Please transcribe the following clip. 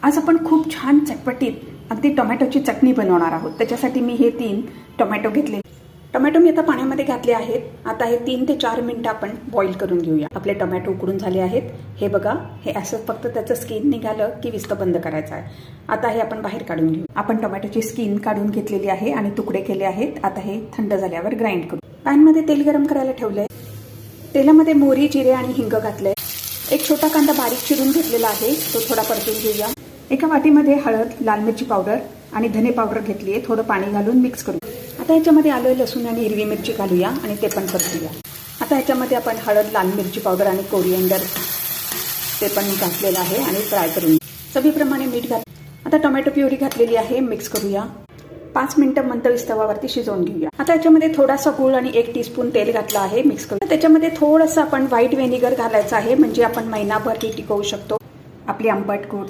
आज आपण खूप छान चटपटीत अगदी टोमॅटोची चटणी बनवणार आहोत। त्याच्यासाठी मी हे 3 टोमॅटो घेतले। टोमॅटो मी आता पाण्यामध्ये घातले आहेत। आता हे 3 ते 4 मिनिटं आपण बॉईल करून घेऊया। आपले टोमॅटो उकडून झाले आहेत। हे बघा, हे असं फक्त त्याचं स्किन निघालं की विस्त बंद करायचं आहे। आता हे आपण बाहेर काढून घेऊ। आपण टोमॅटोची स्किन काढून घेतलेली आहे आणि तुकडे केले आहेत। आता हे थंड झाल्यावर ग्राइंड करू। पॅनमध्ये तेल गरम करायला ठेवलंय। तेलामध्ये मोहरी, जिरे आणि हिंग घातलंय। एक छोटा कांदा बारीक चिरून घेतलेला आहे, तो थोडा परतून घेऊया। एका वाटीमध्ये हळद, लाल मिरची पावडर आणि धने पावडर घेतली आहे। थोडं पाणी घालून मिक्स करू। आता याच्यामध्ये आलं, लसूण आणि हिरवी मिरची घालूया आणि ते पण परतूया। आता याच्यामध्ये आपण हळद, लाल मिरची पावडर आणि कोरिएंडर ते पण घातलेलं आहे आणि फ्राय करून चवीप्रमाणे मीठ घाल। आता टोमॅटो प्युरी घातलेली आहे, मिक्स करूया। 5 मिनिटं मंद तव्यावरती शिजवून घेऊया। आता याच्यामध्ये थोडासा गूळ आणि 1 टीस्पून तेल घातलं आहे, मिक्स करू। त्याच्यामध्ये थोडंसं आपण व्हाईट व्हिनेगर घालायचं आहे, म्हणजे आपण महिनाभर ती टिकवू शकतो। आपली आंबट गोड